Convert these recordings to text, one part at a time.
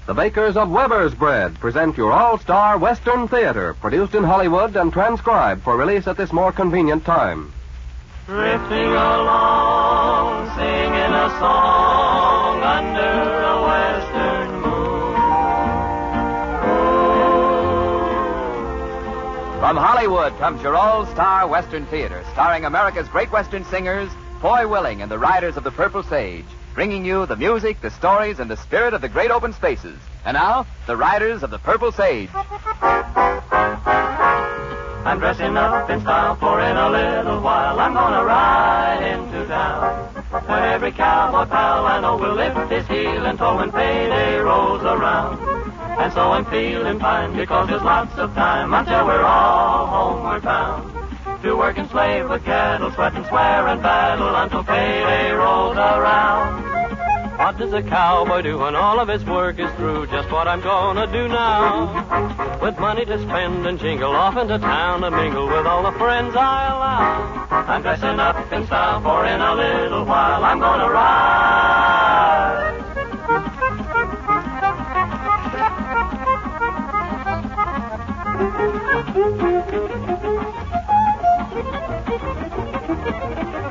The makers of Weber's Bread present your all-star Western Theater, produced in Hollywood and transcribed for release at this more convenient time. Drifting along, singing a song under a western moon. From Hollywood comes your all-star Western Theater, starring America's great Western singers, Foy Willing and the Riders of the Purple Sage, bringing you the music, the stories, and the spirit of the great open spaces. And now, the Riders of the Purple Sage. I'm dressing up in style, for in a little while I'm gonna ride into town. When every cowboy pal I know will lift his heel and toe when payday rolls around. And so I'm feeling fine because there's lots of time until we're all homeward bound. To work and slave with cattle, sweat and swear and battle until payday rolls around. What does a cowboy do when all of his work is through? Just what I'm gonna do now. With money to spend and jingle off into town and mingle with all the friends I allow. I'm dressing up in style, for in a little while I'm gonna ride.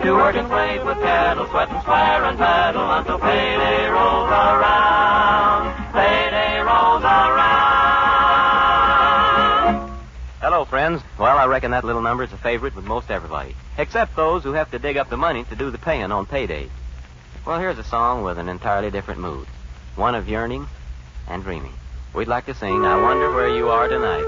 To work and slave with cattle, sweat and swear and paddle until payday rolls around. Payday rolls around. Hello, friends. Well, I reckon that little number is a favorite with most everybody, except those who have to dig up the money to do the paying on payday. Well, here's a song with an entirely different mood, one of yearning and dreaming. We'd like to sing I Wonder Where You Are Tonight.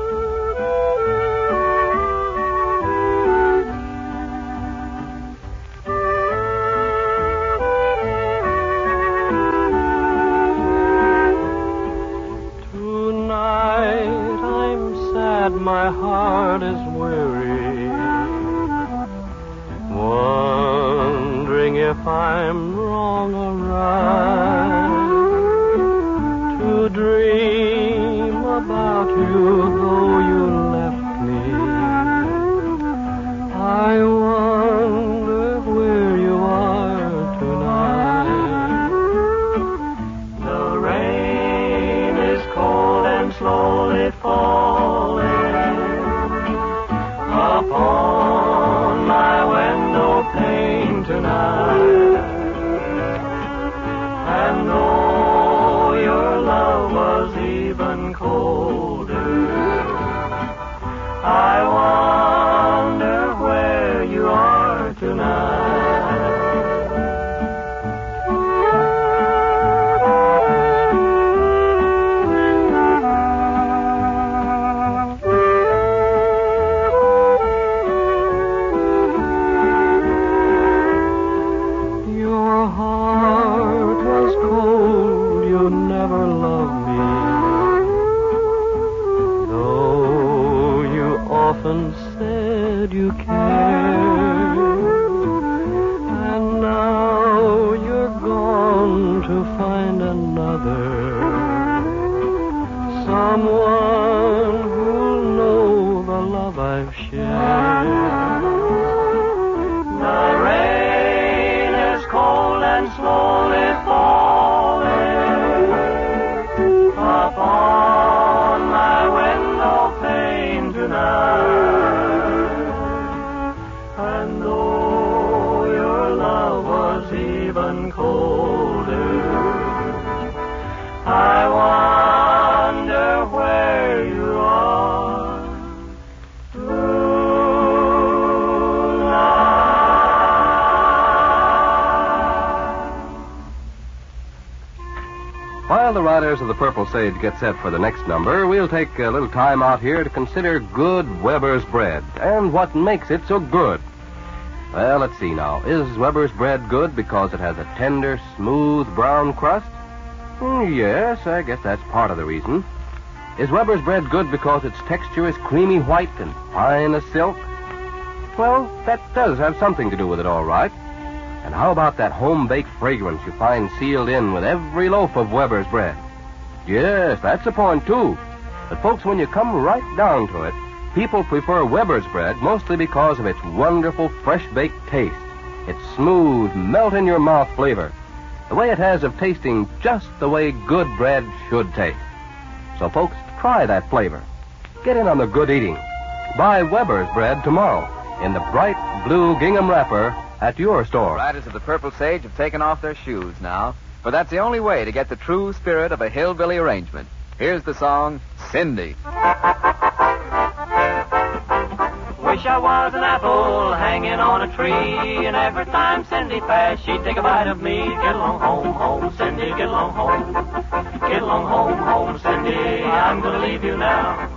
My heart is weary, wondering if I'm wrong or right to dream about you, though you left me. I wonder where you are tonight. The rain is cold and slowly falling upon my window pane tonight. And though your love was even colder, I wonder where you are tonight. Said you cared, and now you're gone to find another, someone who'll know the love I've shared. The rain is cold and slowly falling upon my window pane tonight. Even colder, I wonder where you are tonight. While the Riders of the Purple Sage get set for the next number, we'll take a little time out here to consider good Weber's bread and what makes it so good. Well, let's see now. Is Weber's bread good because it has a tender, smooth, brown crust? Yes, I guess that's part of the reason. Is Weber's bread good because its texture is creamy white and fine as silk? Well, that does have something to do with it, all right. And how about that home-baked fragrance you find sealed in with every loaf of Weber's bread? Yes, that's a point, too. But, folks, when you come right down to it, people prefer Weber's bread mostly because of its wonderful fresh-baked taste, its smooth, melt-in-your-mouth flavor, the way it has of tasting just the way good bread should taste. So, folks, try that flavor. Get in on the good eating. Buy Weber's bread tomorrow in the bright blue gingham wrapper at your store. Riders of the Purple Sage have taken off their shoes now, but that's the only way to get the true spirit of a hillbilly arrangement. Here's the song, Cindy. Wish I was an apple hanging on a tree, and every time Cindy passed, she'd take a bite of me. Get along home, home, Cindy, get along home. Get along home, home, Cindy, I'm gonna leave you now.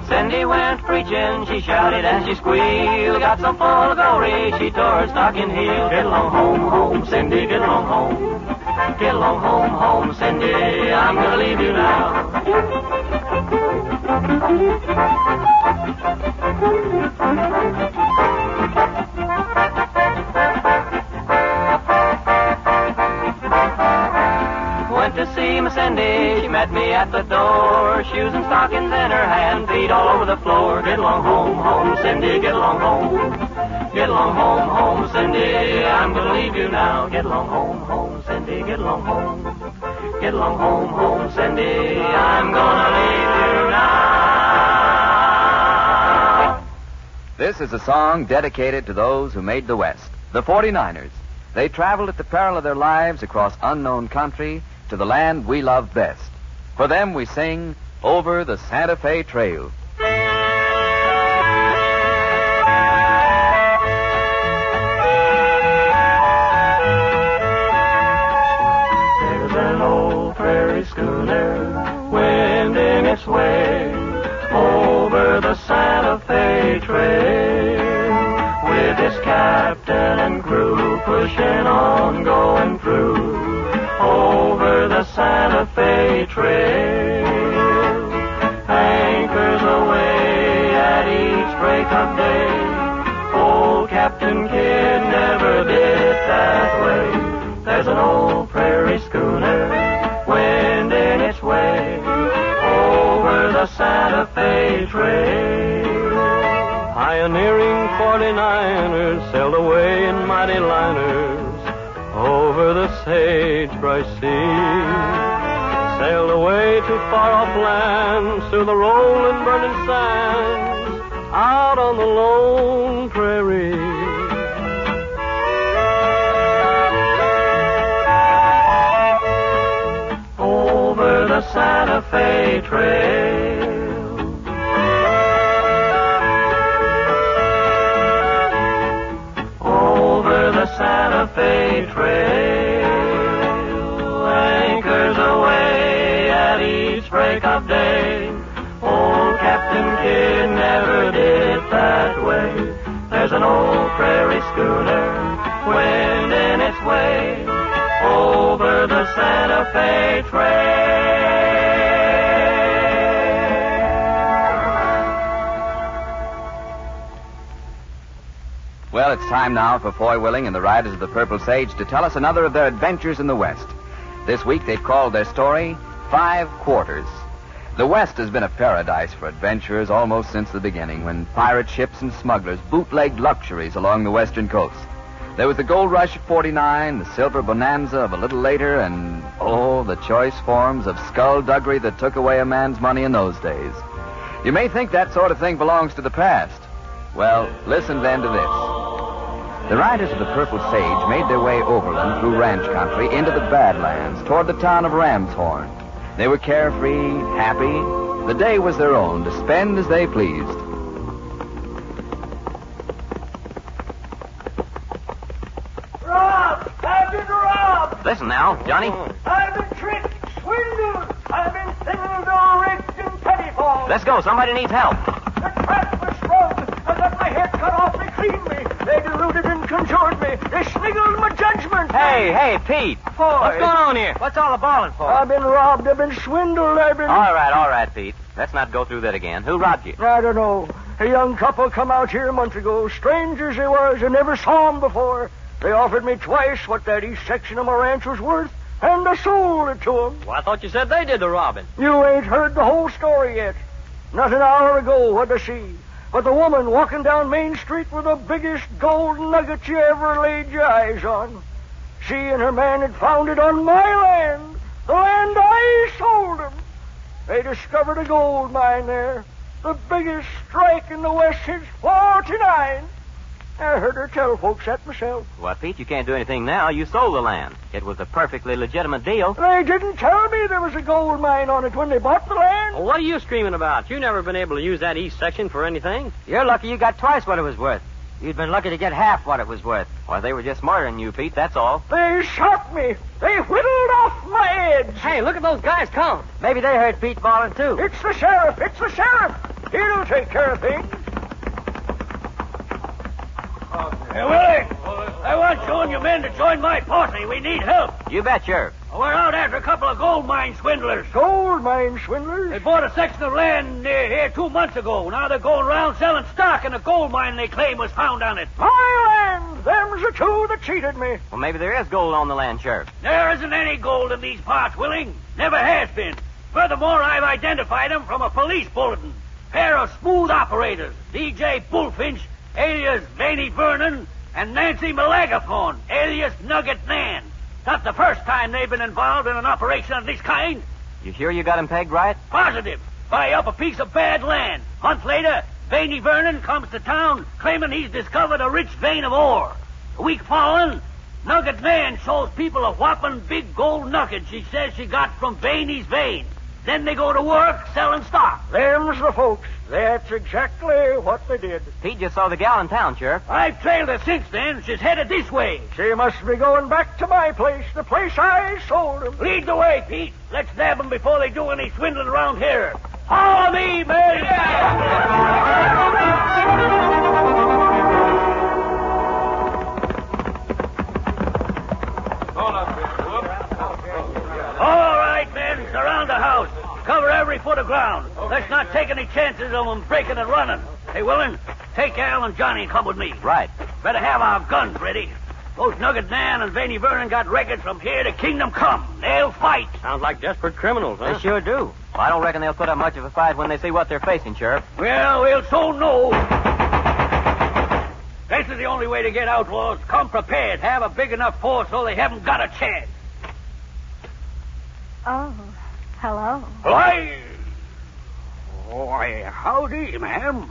Cindy went preaching, she shouted and she squealed, got so full of glory, she tore her stocking heel. Get along home, home, Cindy, get along home. Get along home, home, Cindy, I'm gonna leave you now. Went to see Miss Cindy, she met me at the door, shoes and stockings in her hand, feet all over the floor. Get along home, home, Cindy, get along home. Get along home, home, Cindy, I'm gonna leave you now. Get along home, home, Cindy, get along home. Get along home, home, Cindy, I'm gonna leave you now. This is a song dedicated to those who made the West, the 49ers. They traveled at the peril of their lives across unknown country to the land we love best. For them we sing Over the Santa Fe Trail. There's an old prairie schooner wending its way over the Santa Fe Trail, with its captain and crew pushing on, going through over the Santa Fe Trail. Anchors away at each break of day. Old Captain Kidd never did that way. There's an old prairie schooner wending its way over the Santa Fe Trail. Pioneering 49ers sailed away in mighty liners over the sagebrush sea. Sailed away to far-off lands, through the rolling, burning sands, out on the lone prairie. Over the Santa Fe Trail. Over the Santa Fe Trail. Anchors away at each break of day. Old Captain Kidd never did that way. There's an old prairie schooner wending its way over the Santa Fe Trail. Well, it's time now for Foy Willing and the Riders of the Purple Sage to tell us another of their adventures in the West. This week they've called their story 5 Quarters. The West has been a paradise for adventurers almost since the beginning, when pirate ships and smugglers bootlegged luxuries along the western coast. There was the gold rush of 49, the silver bonanza of a little later, and, the choice forms of skullduggery that took away a man's money in those days. You may think that sort of thing belongs to the past. Well, listen then to this. The Riders of the Purple Sage made their way overland through ranch country into the Badlands toward the town of Ramshorn. They were carefree, happy. The day was their own to spend as they pleased. Robbed! I've been robbed! Listen now, Johnny. I've been tricked, swindled! I've been thinly rigged and pettifogged! Let's go. Somebody needs help. The trap was sprung! I got my head cut off, they cleaned me! They deluded and conjured me! They sniggled my judgment! Hey, Pete. What's going on here? What's all the bawling for? I've been robbed, I've been swindled, I've been... All right, Pete. Let's not go through that again. Who robbed you? I don't know. A young couple come out here a month ago. Strangers they was. I never saw 'em before. They offered me twice what that east section of my ranch was worth. and I sold it to 'em. Well, I thought you said they did the robbing. You ain't heard the whole story yet. Not an hour ago, what'd I see? But the woman walking down Main Street with the biggest gold nugget you ever laid your eyes on. She and her man had found it on my land, the land I sold 'em. They discovered a gold mine there, the biggest strike in the West since '49. I heard her tell folks that myself. Well, Pete, you can't do anything now. You sold the land. It was a perfectly legitimate deal. They didn't tell me there was a gold mine on it when they bought the land. Well, what are you screaming about? You've never been able to use that east section for anything. You're lucky you got twice what it was worth. You'd been lucky to get half what it was worth. Well, they were just smarter than you, Pete, that's all. They shot me. They whittled off my head. Hey, look at those guys come. Maybe they heard Pete bawling, too. It's the sheriff. It's the sheriff. He'll take care of things. Hey, Willie, I want you and your men to join my posse. We need help. You bet, Sheriff. We're out after a couple of gold mine swindlers. Gold mine swindlers? They bought a section of land near here 2 months ago. Now they're going around selling stock in a gold mine they claim was found on it. My land! Them's the two that cheated me. Well, maybe there is gold on the land, Sheriff. There isn't any gold in these parts, Willing. Never has been. Furthermore, I've identified them from a police bulletin. Pair of smooth operators, DJ Bullfinch, alias Vaney Vernon, and Nancy Malagathorn, alias Nugget Nan. Not the first time they've been involved in an operation of this kind. You sure you got him pegged right? Positive. Buy up a piece of bad land. Month later, Vaney Vernon comes to town claiming he's discovered a rich vein of ore. A week following, Nugget Nan shows people a whopping big gold nugget she says she got from Vaney's vein. Then they go to work selling stock. Them's the folks. That's exactly what they did. Pete just saw the gal in town, Sheriff. I've trailed her since then. She's headed this way. She must be going back to my place, the place I sold them. Lead the way, Pete. Let's nab them before they do any swindling around here. Follow me, men! All right, men, surround the house. Cover every foot of ground. Let's not take any chances of them breaking and running. Hey, Willin, take Al and Johnny and come with me. Right. Better have our guns ready. Those Nugget Nan and Vaney Vernon got records from here to Kingdom Come. They'll fight. Sounds like desperate criminals, huh? They sure do. Well, I don't reckon they'll put up much of a fight when they see what they're facing, Sheriff. Well, we'll soon know. This is the only way to get outlaws. Come prepared. Have a big enough force so they haven't got a chance. Oh, hello. Why, howdy, ma'am.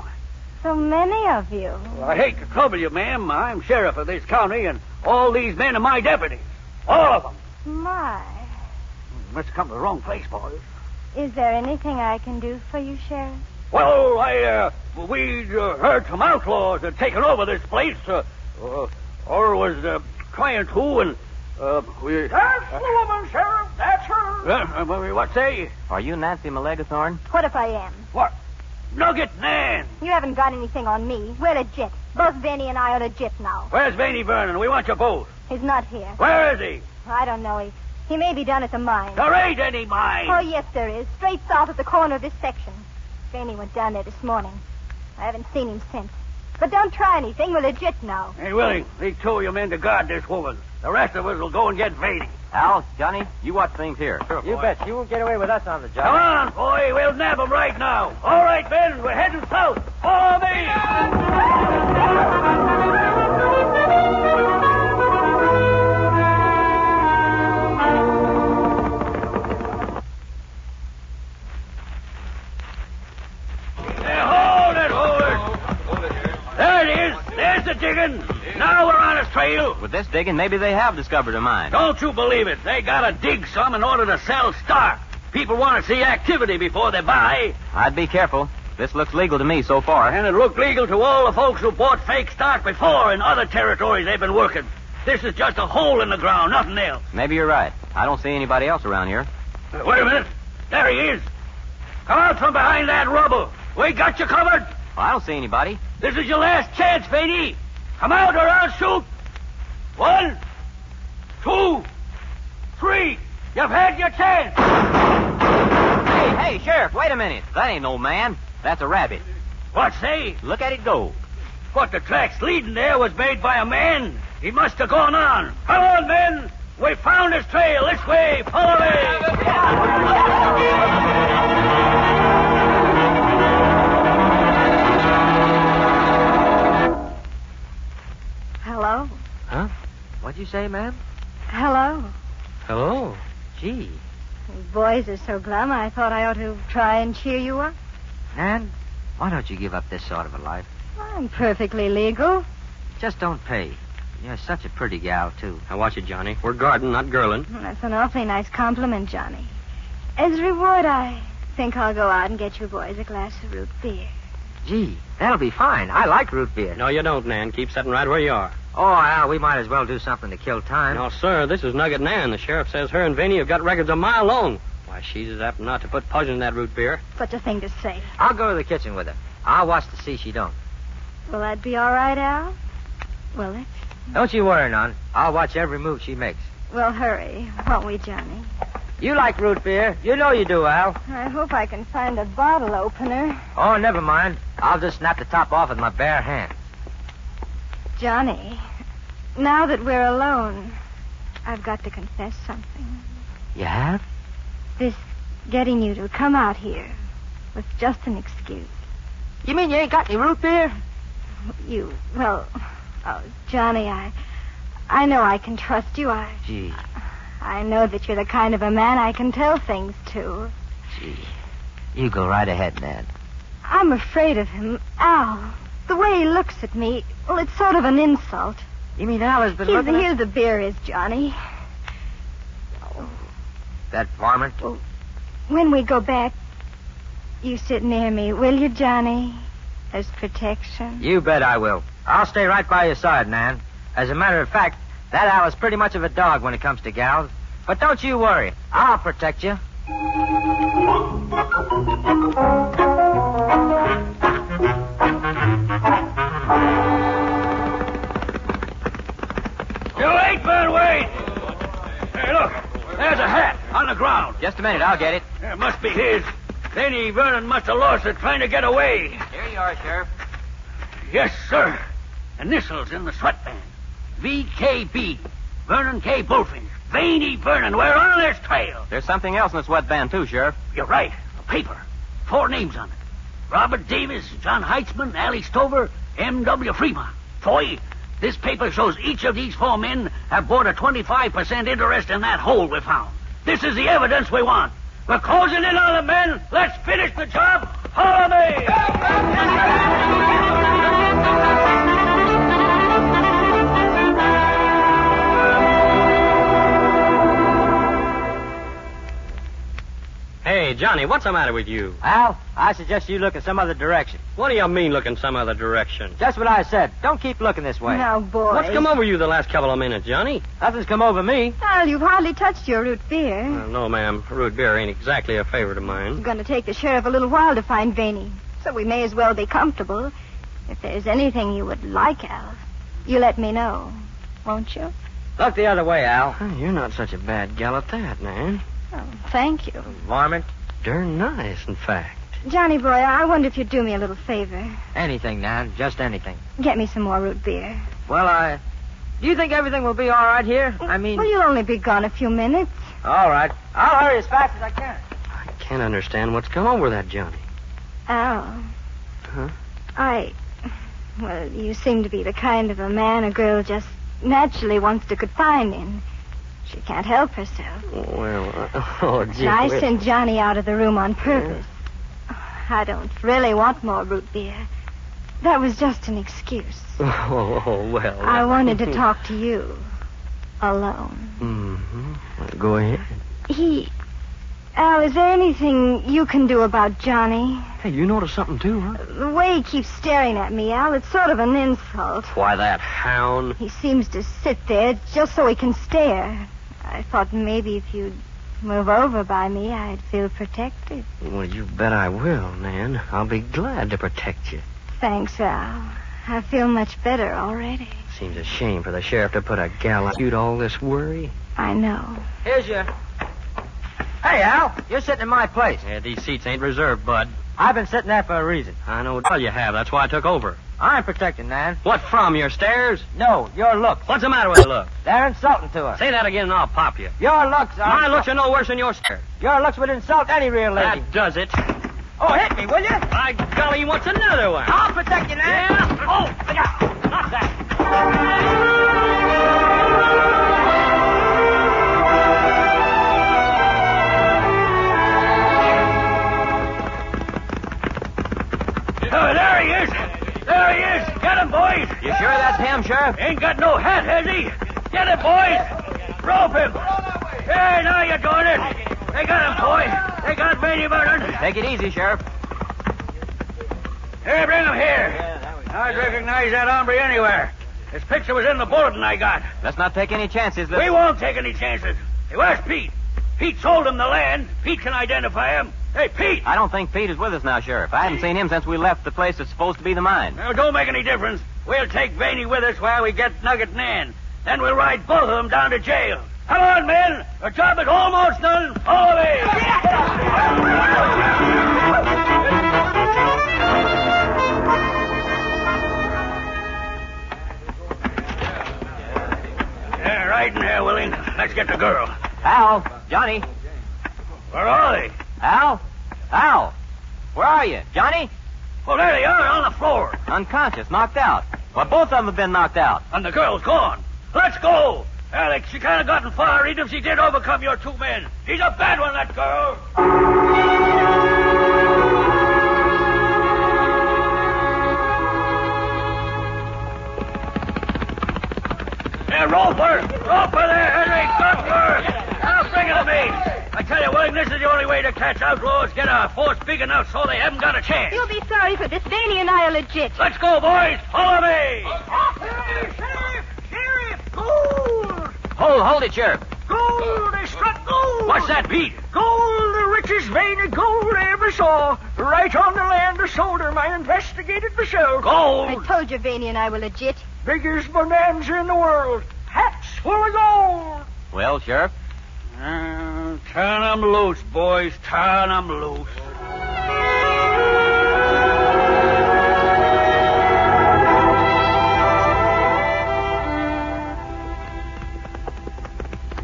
So many of you. I hate to trouble you, ma'am. I'm sheriff of this county, and all these men are my deputies. All of them. My. Must have come to the wrong place, boys. Is there anything I can do for you, Sheriff? Well, we'd heard some outlaws had taken over this place, or was trying to, and we... That's the woman, Sheriff. That's her. What say? Are you Nancy Malagathorn? What if I am? What? Nugget Nan. You haven't got anything on me. We're legit. Both Vanny and I are legit now. Where's Vaney Vernon? We want you both. He's not here. Where is he? I don't know. He may be down at the mine. There ain't any mine. Oh, yes, there is. Straight south at the corner of this section. Vanny went down there this morning. I haven't seen him since. But don't try anything. We're legit now. Hey, Willie, leave two of your men to guard this woman. The rest of us will go and get Vaney. Al, Johnny, you watch things here. Sure, you bet. You won't get away with us on the job. Come on, boy. We'll nab him right now. All right, men. We're heading south. Follow me. There it is. There's the digging. Now we're on his trail. With this digging, maybe they have discovered a mine. Don't you believe it. They gotta dig some in order to sell stock. People want to see activity before they buy. I'd be careful. This looks legal to me so far. And it looked legal to all the folks who bought fake stock before in other territories they've been working. This is just a hole in the ground, nothing else. Maybe you're right. I don't see anybody else around here. Wait a minute. There he is. Come out from behind that rubble. We got you covered. Well, I don't see anybody. This is your last chance, Vaney. Come out or I'll shoot. 1, 2, 3. You've had your chance. Hey, Sheriff, wait a minute. That ain't no man. That's a rabbit. What say? Look at it go. What the tracks leading there was made by a man. He must have gone on. Come on, men. We found his trail. This way. Follow me. Hello? Huh? What'd you say, ma'am? Hello. Hello. Gee. You boys are so glum, I thought I ought to try and cheer you up. Nan, why don't you give up this sort of a life? I'm perfectly legal. Just don't pay. You're such a pretty gal, too. Now watch it, Johnny. We're guarding, not girling. That's an awfully nice compliment, Johnny. As a reward, I think I'll go out and get you boys a glass of root beer. Gee, that'll be fine. I like root beer. No, you don't, Nan. Keep sitting right where you are. Oh, Al, we might as well do something to kill time. No, sir, this is Nugget Nan. The sheriff says her and Vaney have got records a mile long. Why, she's as apt not to put poison in that root beer. Such a thing to say. I'll go to the kitchen with her. I'll watch to see she don't. Will that be all right, Al? Will it? Don't you worry, none. I'll watch every move she makes. We'll hurry, won't we, Johnny? You like root beer. You know you do, Al. I hope I can find a bottle opener. Oh, never mind. I'll just snap the top off with my bare hands. Johnny, now that we're alone, I've got to confess something. You have? This getting you to come out here was just an excuse. You mean you ain't got any root beer? Johnny, I know I can trust you. Gee. I know that you're the kind of a man I can tell things to. Gee. You go right ahead, Nan. I'm afraid of him. Al, the way he looks at me, well, it's sort of an insult. You mean Al has been looking Here the beer is, Johnny. That varmint? Well, when we go back, you sit near me, will you, Johnny? As protection. You bet I will. I'll stay right by your side, Nan. As a matter of fact, that Al is pretty much of a dog when it comes to gals. But don't you worry. I'll protect you. You're late, Vern, wait. Hey, look. There's a hat on the ground. Just a minute, I'll get it. It must be his. Danny Vernon must have lost it trying to get away. Here you are, Sheriff. Yes, sir. Initials in the sweatband. VKB. Vernon K. Bullfinch. Vaney Vernon. We're on this trail. There's something else in the sweatband, too, Sheriff. You're right. A paper. 4 names on it. Robert Davis, John Heitzman, Allie Stover, M.W. Fremont. Boy, this paper shows each of these 4 men have bought a 25% interest in that hole we found. This is the evidence we want. We're closing in on the men. Let's finish the job. Follow me. Hey, Johnny, what's the matter with you? Al, I suggest you look in some other direction. What do you mean looking some other direction? Just what I said. Don't keep looking this way. Now, boy. What's come over you the last couple of minutes, Johnny? Nothing's come over me. Al, you've hardly touched your root beer. No, ma'am. Root beer ain't exactly a favorite of mine. It's going to take the sheriff a little while to find Vaney, so we may as well be comfortable. If there's anything you would like, Al, you let me know, won't you? Look the other way, Al. You're not such a bad gal at that, man. Oh, thank you. Varmint. Darn nice, in fact. Johnny boy, I wonder if you'd do me a little favor. Anything, Nan. Just anything. Get me some more root beer. Well, do you think everything will be all right here? I mean... Well, you'll only be gone a few minutes. All right. I'll hurry as fast as I can. I can't understand what's come over that Johnny. Al. Huh? Well, you seem to be the kind of a man a girl just naturally wants to confide in. She can't help herself. Well, gee. I sent Johnny out of the room on purpose. I don't really want more root beer. That was just an excuse. Oh, well. I wanted to talk to you. Alone. Mm-hmm. Well, go ahead. Al, is there anything you can do about Johnny? Hey, you noticed something, too, huh? The way he keeps staring at me, Al, it's sort of an insult. Why, that hound. He seems to sit there just so he can stare. I thought maybe if you'd move over by me, I'd feel protected. Well, you bet I will, Nan. I'll be glad to protect you. Thanks, Al. I feel much better already. Seems a shame for the sheriff to put a gal like you to all this worry. I know. Here's your... Hey, Al, you're sitting in my place. Yeah, these seats ain't reserved, Bud. I've been sitting there for a reason. I know well you have. That's why I took over. I'm protecting, Nan. What from, your stares? No, your looks. What's the matter with your look? They're insulting to us. Say that again and I'll pop you. Your looks are... My looks are no worse than your stares. Your looks would insult any real lady. That does it. Oh, hit me, will you? By golly, what's another one? I'll protect you, Nan. Yeah. Oh, yeah. Not that. Oh, there he is. There he is. Get him, boys. You sure that's him, Sheriff? Ain't got no hat, has he? Get him, boys. Rope him. Hey, now you're doing it. They got him, boy. They got Vaney Vernon. Take it easy, Sheriff. Hey, bring him here. I'd recognize that hombre anywhere. His picture was in the bulletin I got. Let's not take any chances. We won't take any chances. Hey, where's Pete? Pete sold him the land. Pete can identify him. Hey, Pete! I don't think Pete is with us now, Sheriff. I haven't seen him since we left the place that's supposed to be the mine. Well, don't make any difference. We'll take Vaney with us while we get Nugget Nan. Then we'll ride both of them down to jail. Come on, men. The job is almost done. Follow me. Yeah, right in there, Willie. Let's get the girl. Al, Johnny. Where are they? Al? Al? Where are you? Johnny? Well, there they are on the floor. Unconscious, knocked out. Well, both of them have been knocked out. And the girl's gone. Let's go. Alex, she kind of gotten far, even if she did overcome your two men. She's a bad one, that girl. Hey, Roper there, Henry, good work. Now bring it to me. I tell you, William, this is the only way to catch outlaws. Get a force big enough so they haven't got a chance. You'll be sorry for this. Vaney and I are legit. Let's go, boys. Follow me. Sheriff! Gold! Hold it, Sheriff. Gold! They struck gold! What's that, Pete? Gold, the richest vein of gold I ever saw. Right on the land of Solder. I investigated myself. Gold. I told you Vaney and I were legit. Biggest bonanza in the world. Hats full of gold. Well, Sheriff? Turn them loose, boys. Turn them loose.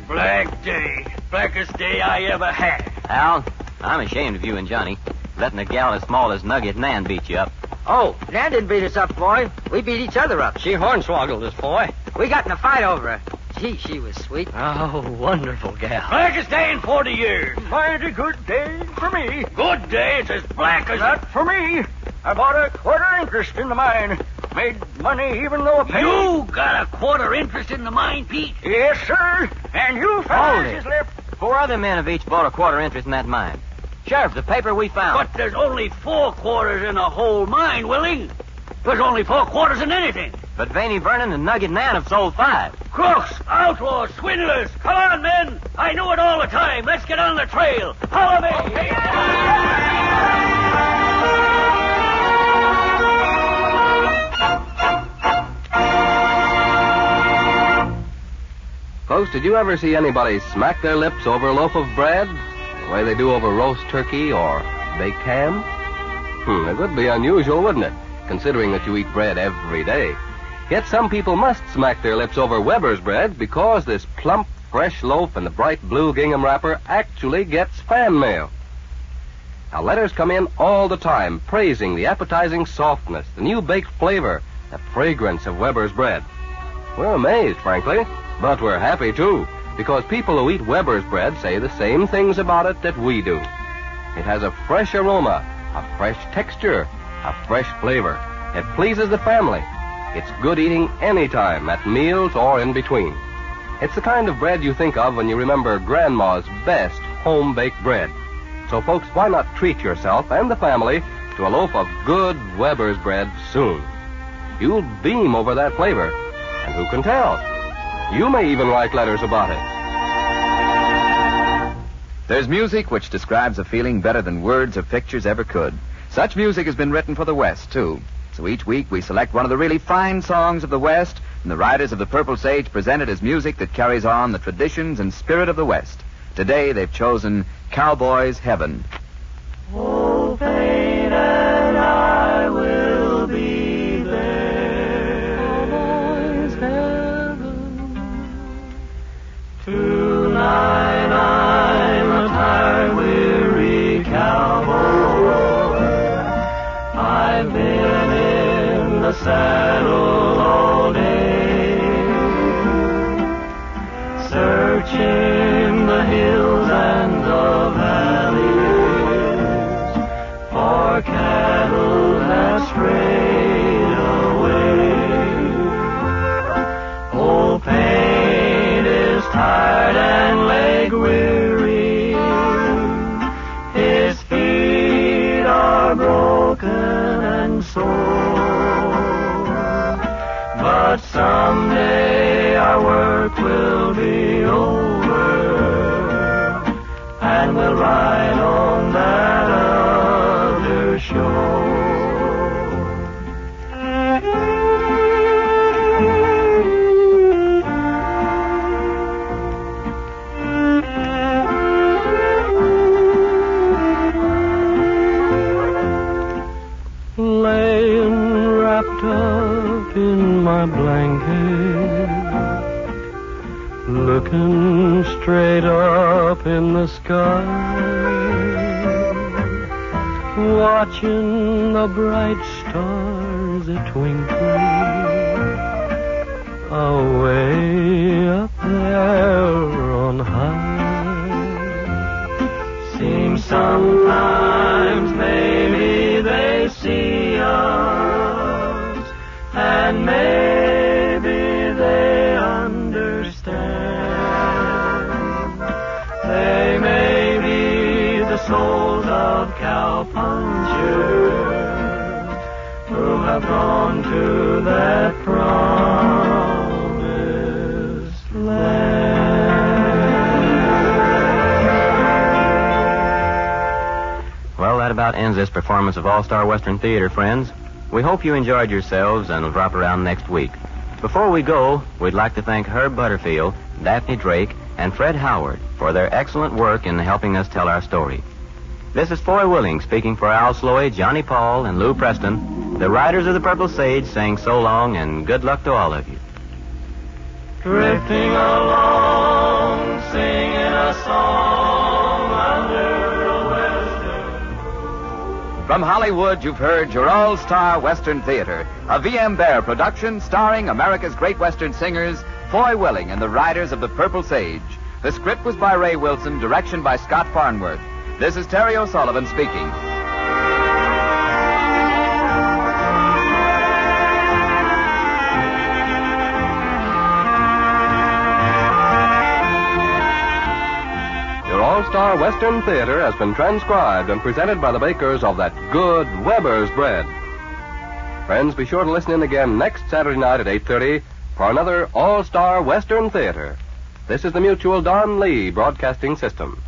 Black day. Blackest day I ever had. Al, I'm ashamed of you and Johnny. Letting a gal as small as Nugget Nan beat you up. Oh, Nan didn't beat us up, boy. We beat each other up. She hornswoggled us, boy. We got in a fight over her. Gee, she was sweet. Oh, wonderful gal. Blackest day in 40 years. Mighty good day for me. Good day. It's as black as Not for me. I bought a quarter interest in the mine. Made money even though a penny. You got a quarter interest in the mine, Pete? Yes, sir. And you Hold fellas it. is left. 4 other men have each bought a quarter interest in that mine. Sheriff, the paper we found. But there's only 4 quarters in the whole mine, Willie. There's only 4 quarters in anything. But Vaney Vernon and Nugget Nan have sold 5. Crooks, outlaws, swindlers. Come on, men. I knew it all the time. Let's get on the trail. Follow me. Folks, did you ever see anybody smack their lips over a loaf of bread? The way they do over roast turkey or baked ham? It would be unusual, wouldn't it? Considering that you eat bread every day. Yet some people must smack their lips over Weber's bread because this plump, fresh loaf in the bright blue gingham wrapper actually gets fan mail. Now, letters come in all the time praising the appetizing softness, the new baked flavor, the fragrance of Weber's bread. We're amazed, frankly, but we're happy, too, because people who eat Weber's bread say the same things about it that we do. It has a fresh aroma, a fresh texture, a fresh flavor. It pleases the family. It's good eating anytime, at meals or in between. It's the kind of bread you think of when you remember Grandma's best home-baked bread. So, folks, why not treat yourself and the family to a loaf of good Weber's bread soon? You'll beam over that flavor, and who can tell? You may even write letters about it. There's music which describes a feeling better than words or pictures ever could. Such music has been written for the West, too. So each week we select one of the really fine songs of the West, and the Riders of the Purple Sage present it as music that carries on the traditions and spirit of the West. Today they've chosen Cowboy's Heaven. Oh, fate, and I will be there. saddle all day, searching the hills and the valleys for cattle that strayed away. Old Paint is tired and leg weary, his feet are broken and sore, but someday our work will be over, and we'll ride on that other shore. Laying wrapped up in my blanket, looking straight up in the sky, watching the bright stars a-twinkling away up there on high. Seems sometimes maybe they see us, and maybe they understand. They may be the souls of cowpunchers who have gone to that promised land. Well, that about ends this performance of All-Star Western Theater, friends. We hope you enjoyed yourselves and will drop around next week. Before we go, we'd like to thank Herb Butterfield, Daphne Drake, and Fred Howard for their excellent work in helping us tell our story. This is Foy Willing speaking for Al Sloy, Johnny Paul, and Lou Preston, the Riders of the Purple Sage, saying so long and good luck to all of you. Drifting along, singing a song under a western. From Hollywood, you've heard your All-Star Western Theater, a V.M. Bear production starring America's great Western singers, Foy Willing and the Riders of the Purple Sage. The script was by Ray Wilson, direction by Scott Farnworth. This is Terry O'Sullivan speaking. Your All-Star Western Theater has been transcribed and presented by the bakers of that good Weber's bread. Friends, be sure to listen in again next Saturday night at 8:30 for another All-Star Western Theater. This is the Mutual Don Lee Broadcasting System.